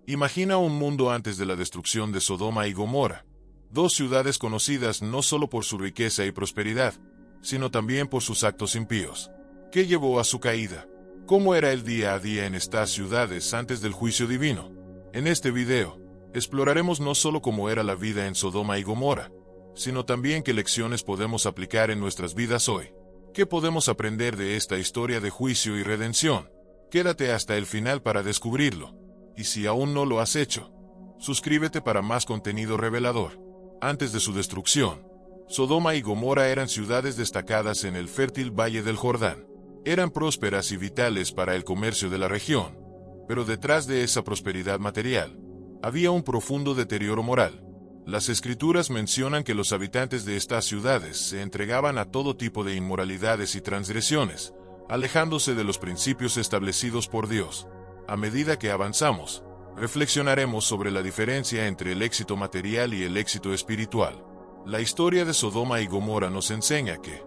Imagina un mundo antes de la destrucción de Sodoma y Gomorra, dos ciudades conocidas no solo por su riqueza y prosperidad, sino también por sus actos impíos. ¿Qué llevó a su caída? ¿Cómo era el día a día en estas ciudades antes del juicio divino? En este video, exploraremos no solo cómo era la vida en Sodoma y Gomorra, sino también qué lecciones podemos aplicar en nuestras vidas hoy. ¿Qué podemos aprender de esta historia de juicio y redención? Quédate hasta el final para descubrirlo. Y si aún no lo has hecho, suscríbete para más contenido revelador. Antes de su destrucción, Sodoma y Gomorra eran ciudades destacadas en el fértil Valle del Jordán. Eran prósperas y vitales para el comercio de la región, pero detrás de esa prosperidad material, había un profundo deterioro moral. Las Escrituras mencionan que los habitantes de estas ciudades se entregaban a todo tipo de inmoralidades y transgresiones, alejándose de los principios establecidos por Dios. A medida que avanzamos, reflexionaremos sobre la diferencia entre el éxito material y el éxito espiritual. La historia de Sodoma y Gomorra nos enseña que,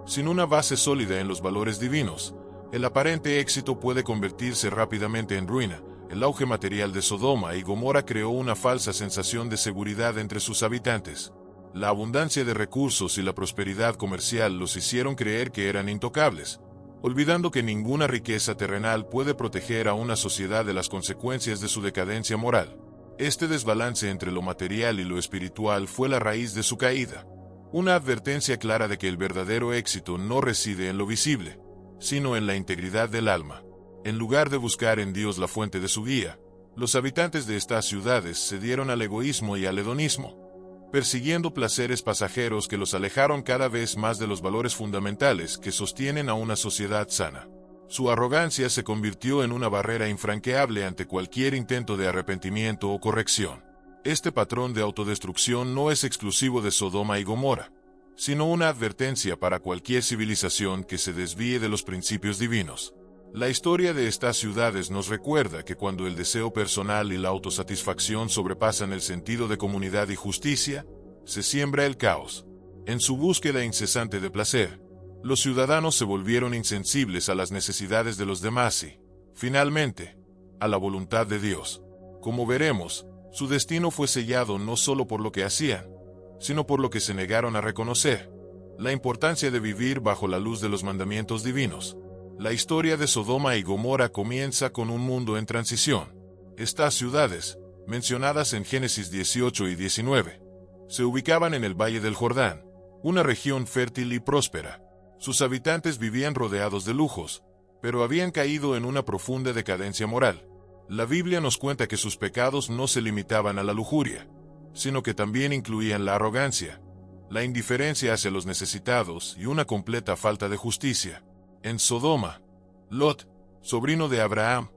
sin una base sólida en los valores divinos, el aparente éxito puede convertirse rápidamente en ruina. El auge material de Sodoma y Gomorra creó una falsa sensación de seguridad entre sus habitantes. La abundancia de recursos y la prosperidad comercial los hicieron creer que eran intocables, olvidando que ninguna riqueza terrenal puede proteger a una sociedad de las consecuencias de su decadencia moral. Este desbalance entre lo material y lo espiritual fue la raíz de su caída. Una advertencia clara de que el verdadero éxito no reside en lo visible, sino en la integridad del alma. En lugar de buscar en Dios la fuente de su guía, los habitantes de estas ciudades cedieron al egoísmo y al hedonismo, persiguiendo placeres pasajeros que los alejaron cada vez más de los valores fundamentales que sostienen a una sociedad sana. Su arrogancia se convirtió en una barrera infranqueable ante cualquier intento de arrepentimiento o corrección. Este patrón de autodestrucción no es exclusivo de Sodoma y Gomorra, sino una advertencia para cualquier civilización que se desvíe de los principios divinos. La historia de estas ciudades nos recuerda que cuando el deseo personal y la autosatisfacción sobrepasan el sentido de comunidad y justicia, se siembra el caos. En su búsqueda incesante de placer, los ciudadanos se volvieron insensibles a las necesidades de los demás y, finalmente, a la voluntad de Dios. Como veremos, su destino fue sellado no solo por lo que hacían, sino por lo que se negaron a reconocer: la importancia de vivir bajo la luz de los mandamientos divinos. La historia de Sodoma y Gomorra comienza con un mundo en transición. Estas ciudades, mencionadas en Génesis 18 y 19, se ubicaban en el Valle del Jordán, una región fértil y próspera. Sus habitantes vivían rodeados de lujos, pero habían caído en una profunda decadencia moral. La Biblia nos cuenta que sus pecados no se limitaban a la lujuria, sino que también incluían la arrogancia, la indiferencia hacia los necesitados y una completa falta de justicia. En Sodoma, Lot, sobrino de Abraham,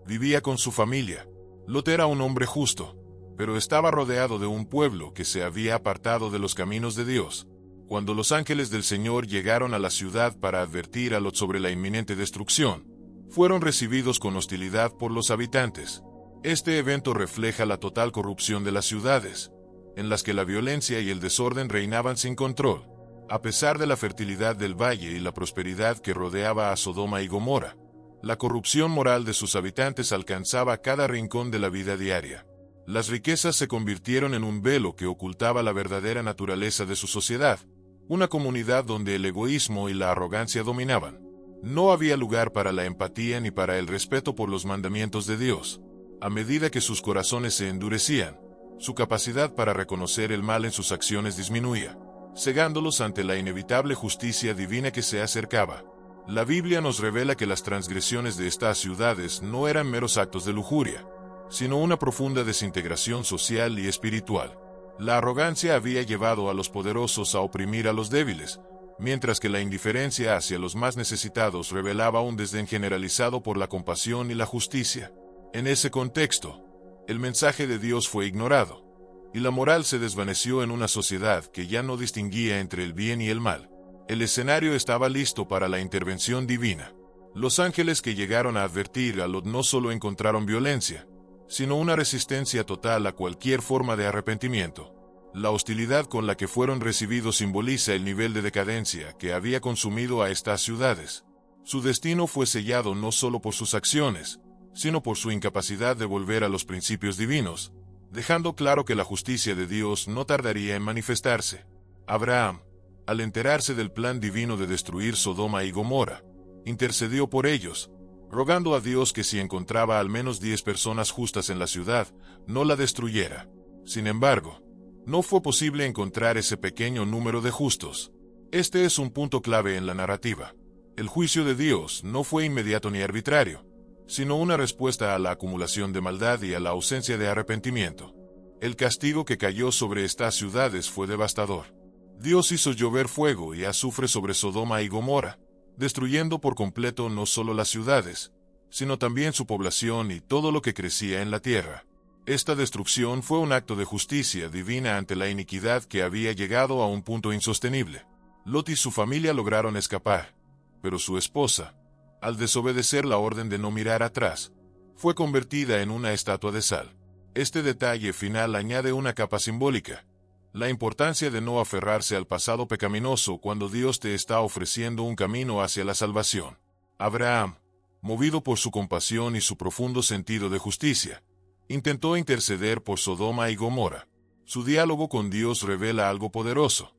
vivía con su familia. Lot era un hombre justo, pero estaba rodeado de un pueblo que se había apartado de los caminos de Dios. Cuando los ángeles del Señor llegaron a la ciudad para advertir a Lot sobre la inminente destrucción, fueron recibidos con hostilidad por los habitantes. Este evento refleja la total corrupción de las ciudades, en las que la violencia y el desorden reinaban sin control. A pesar de la fertilidad del valle y la prosperidad que rodeaba a Sodoma y Gomorra, la corrupción moral de sus habitantes alcanzaba cada rincón de la vida diaria. Las riquezas se convirtieron en un velo que ocultaba la verdadera naturaleza de su sociedad, una comunidad donde el egoísmo y la arrogancia dominaban. No había lugar para la empatía ni para el respeto por los mandamientos de Dios. A medida que sus corazones se endurecían, su capacidad para reconocer el mal en sus acciones disminuía, cegándolos ante la inevitable justicia divina que se acercaba. La Biblia nos revela que las transgresiones de estas ciudades no eran meros actos de lujuria, sino una profunda desintegración social y espiritual. La arrogancia había llevado a los poderosos a oprimir a los débiles, mientras que la indiferencia hacia los más necesitados revelaba un desdén generalizado por la compasión y la justicia. En ese contexto, el mensaje de Dios fue ignorado, y la moral se desvaneció en una sociedad que ya no distinguía entre el bien y el mal. El escenario estaba listo para la intervención divina. Los ángeles que llegaron a advertir a Lot no solo encontraron violencia, sino una resistencia total a cualquier forma de arrepentimiento. La hostilidad con la que fueron recibidos simboliza el nivel de decadencia que había consumido a estas ciudades. Su destino fue sellado no solo por sus acciones, sino por su incapacidad de volver a los principios divinos, dejando claro que la justicia de Dios no tardaría en manifestarse. Abraham, al enterarse del plan divino de destruir Sodoma y Gomorra, intercedió por ellos, rogando a Dios que si encontraba al menos 10 personas justas en la ciudad, no la destruyera. Sin embargo, no fue posible encontrar ese pequeño número de justos. Este es un punto clave en la narrativa. El juicio de Dios no fue inmediato ni arbitrario, sino una respuesta a la acumulación de maldad y a la ausencia de arrepentimiento. El castigo que cayó sobre estas ciudades fue devastador. Dios hizo llover fuego y azufre sobre Sodoma y Gomorra, destruyendo por completo no solo las ciudades, sino también su población y todo lo que crecía en la tierra. Esta destrucción fue un acto de justicia divina ante la iniquidad que había llegado a un punto insostenible. Lot y su familia lograron escapar, pero su esposa, al desobedecer la orden de no mirar atrás, fue convertida en una estatua de sal. Este detalle final añade una capa simbólica: la importancia de no aferrarse al pasado pecaminoso cuando Dios te está ofreciendo un camino hacia la salvación. Abraham, movido por su compasión y su profundo sentido de justicia, intentó interceder por Sodoma y Gomorra. Su diálogo con Dios revela algo poderoso.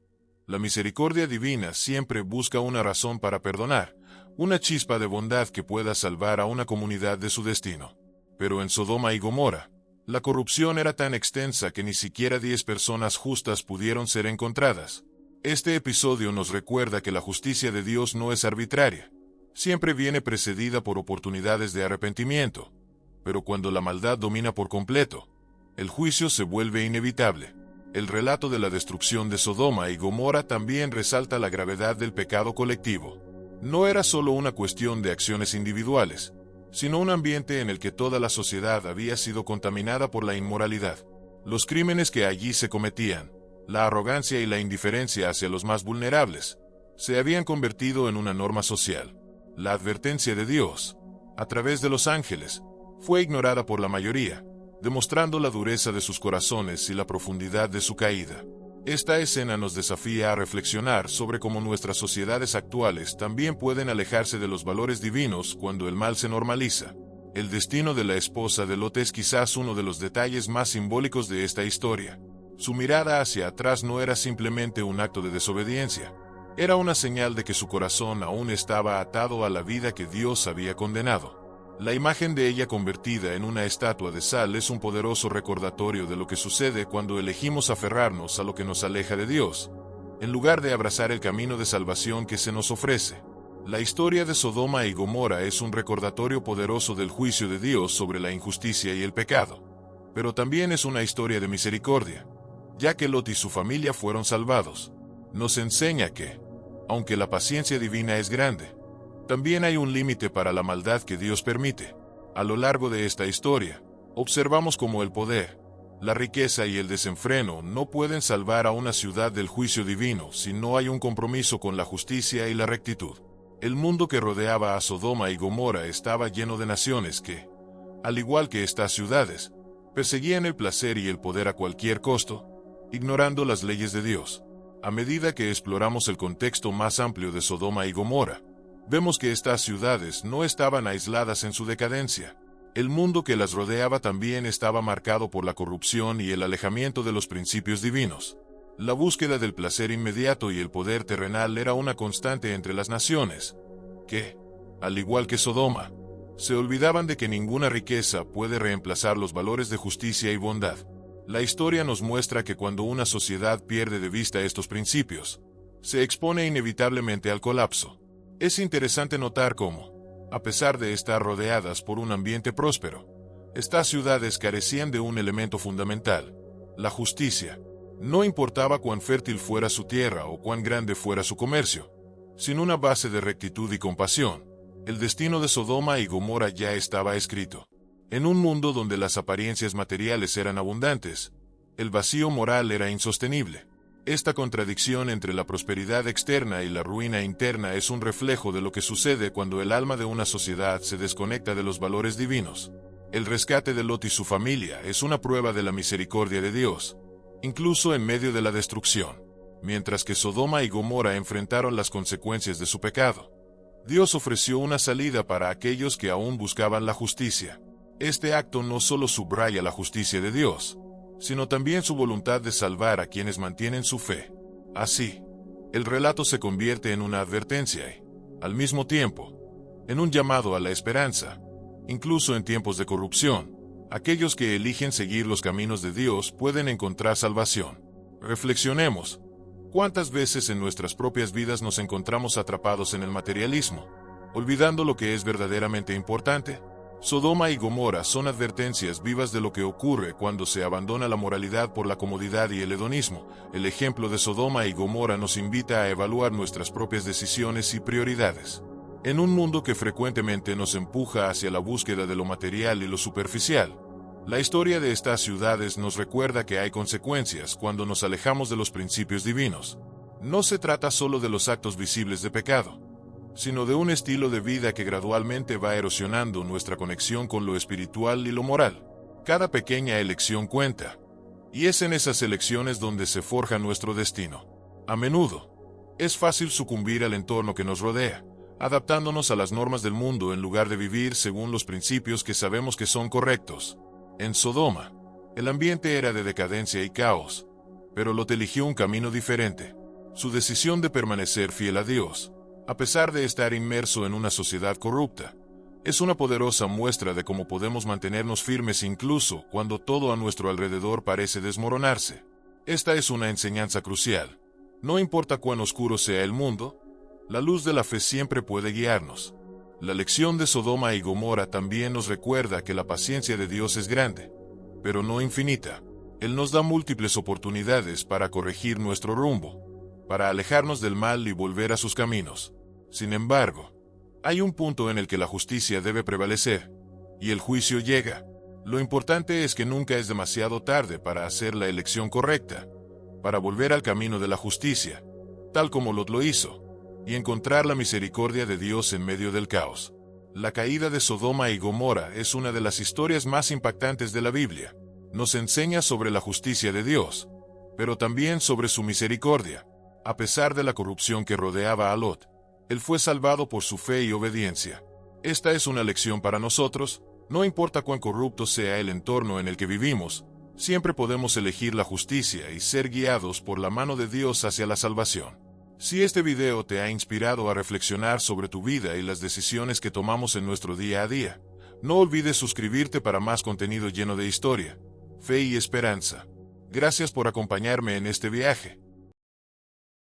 La misericordia divina siempre busca una razón para perdonar, una chispa de bondad que pueda salvar a una comunidad de su destino. Pero en Sodoma y Gomorra, la corrupción era tan extensa que ni siquiera 10 personas justas pudieron ser encontradas. Este episodio nos recuerda que la justicia de Dios no es arbitraria. Siempre viene precedida por oportunidades de arrepentimiento. Pero cuando la maldad domina por completo, el juicio se vuelve inevitable. El relato de la destrucción de Sodoma y Gomorra también resalta la gravedad del pecado colectivo. No era solo una cuestión de acciones individuales, sino un ambiente en el que toda la sociedad había sido contaminada por la inmoralidad. Los crímenes que allí se cometían, la arrogancia y la indiferencia hacia los más vulnerables, se habían convertido en una norma social. La advertencia de Dios, a través de los ángeles, fue ignorada por la mayoría, demostrando la dureza de sus corazones y la profundidad de su caída. Esta escena nos desafía a reflexionar sobre cómo nuestras sociedades actuales también pueden alejarse de los valores divinos cuando el mal se normaliza. El destino de la esposa de Lot es quizás uno de los detalles más simbólicos de esta historia. Su mirada hacia atrás no era simplemente un acto de desobediencia, era una señal de que su corazón aún estaba atado a la vida que Dios había condenado. La imagen de ella convertida en una estatua de sal es un poderoso recordatorio de lo que sucede cuando elegimos aferrarnos a lo que nos aleja de Dios, en lugar de abrazar el camino de salvación que se nos ofrece. La historia de Sodoma y Gomorra es un recordatorio poderoso del juicio de Dios sobre la injusticia y el pecado. Pero también es una historia de misericordia, ya que Lot y su familia fueron salvados. Nos enseña que, aunque la paciencia divina es grande, también hay un límite para la maldad que Dios permite. A lo largo de esta historia, observamos cómo el poder, la riqueza y el desenfreno no pueden salvar a una ciudad del juicio divino si no hay un compromiso con la justicia y la rectitud. El mundo que rodeaba a Sodoma y Gomorra estaba lleno de naciones que, al igual que estas ciudades, perseguían el placer y el poder a cualquier costo, ignorando las leyes de Dios. A medida que exploramos el contexto más amplio de Sodoma y Gomorra, vemos que estas ciudades no estaban aisladas en su decadencia. El mundo que las rodeaba también estaba marcado por la corrupción y el alejamiento de los principios divinos. La búsqueda del placer inmediato y el poder terrenal era una constante entre las naciones, que, al igual que Sodoma, se olvidaban de que ninguna riqueza puede reemplazar los valores de justicia y bondad. La historia nos muestra que cuando una sociedad pierde de vista estos principios, se expone inevitablemente al colapso. Es interesante notar cómo, a pesar de estar rodeadas por un ambiente próspero, estas ciudades carecían de un elemento fundamental: la justicia. No importaba cuán fértil fuera su tierra o cuán grande fuera su comercio, sin una base de rectitud y compasión, el destino de Sodoma y Gomorra ya estaba escrito. En un mundo donde las apariencias materiales eran abundantes, el vacío moral era insostenible. Esta contradicción entre la prosperidad externa y la ruina interna es un reflejo de lo que sucede cuando el alma de una sociedad se desconecta de los valores divinos. El rescate de Lot y su familia es una prueba de la misericordia de Dios, incluso en medio de la destrucción. Mientras que Sodoma y Gomorra enfrentaron las consecuencias de su pecado, Dios ofreció una salida para aquellos que aún buscaban la justicia. Este acto no solo subraya la justicia de Dios, sino también su voluntad de salvar a quienes mantienen su fe. Así, el relato se convierte en una advertencia y, al mismo tiempo, en un llamado a la esperanza. Incluso en tiempos de corrupción, aquellos que eligen seguir los caminos de Dios pueden encontrar salvación. Reflexionemos. ¿Cuántas veces en nuestras propias vidas nos encontramos atrapados en el materialismo, olvidando lo que es verdaderamente importante? Sodoma y Gomorra son advertencias vivas de lo que ocurre cuando se abandona la moralidad por la comodidad y el hedonismo. El ejemplo de Sodoma y Gomorra nos invita a evaluar nuestras propias decisiones y prioridades. En un mundo que frecuentemente nos empuja hacia la búsqueda de lo material y lo superficial, la historia de estas ciudades nos recuerda que hay consecuencias cuando nos alejamos de los principios divinos. No se trata solo de los actos visibles de pecado, sino de un estilo de vida que gradualmente va erosionando nuestra conexión con lo espiritual y lo moral. Cada pequeña elección cuenta, y es en esas elecciones donde se forja nuestro destino. A menudo, es fácil sucumbir al entorno que nos rodea, adaptándonos a las normas del mundo en lugar de vivir según los principios que sabemos que son correctos. En Sodoma, el ambiente era de decadencia y caos, pero Lot eligió un camino diferente. Su decisión de permanecer fiel a Dios, a pesar de estar inmerso en una sociedad corrupta, es una poderosa muestra de cómo podemos mantenernos firmes incluso cuando todo a nuestro alrededor parece desmoronarse. Esta es una enseñanza crucial. No importa cuán oscuro sea el mundo, la luz de la fe siempre puede guiarnos. La lección de Sodoma y Gomorra también nos recuerda que la paciencia de Dios es grande, pero no infinita. Él nos da múltiples oportunidades para corregir nuestro rumbo, para alejarnos del mal y volver a sus caminos. Sin embargo, hay un punto en el que la justicia debe prevalecer, y el juicio llega. Lo importante es que nunca es demasiado tarde para hacer la elección correcta, para volver al camino de la justicia, tal como Lot lo hizo, y encontrar la misericordia de Dios en medio del caos. La caída de Sodoma y Gomorra es una de las historias más impactantes de la Biblia. Nos enseña sobre la justicia de Dios, pero también sobre su misericordia. A pesar de la corrupción que rodeaba a Lot, él fue salvado por su fe y obediencia. Esta es una lección para nosotros. No importa cuán corrupto sea el entorno en el que vivimos, siempre podemos elegir la justicia y ser guiados por la mano de Dios hacia la salvación. Si este video te ha inspirado a reflexionar sobre tu vida y las decisiones que tomamos en nuestro día a día, no olvides suscribirte para más contenido lleno de historia, fe y esperanza. Gracias por acompañarme en este viaje.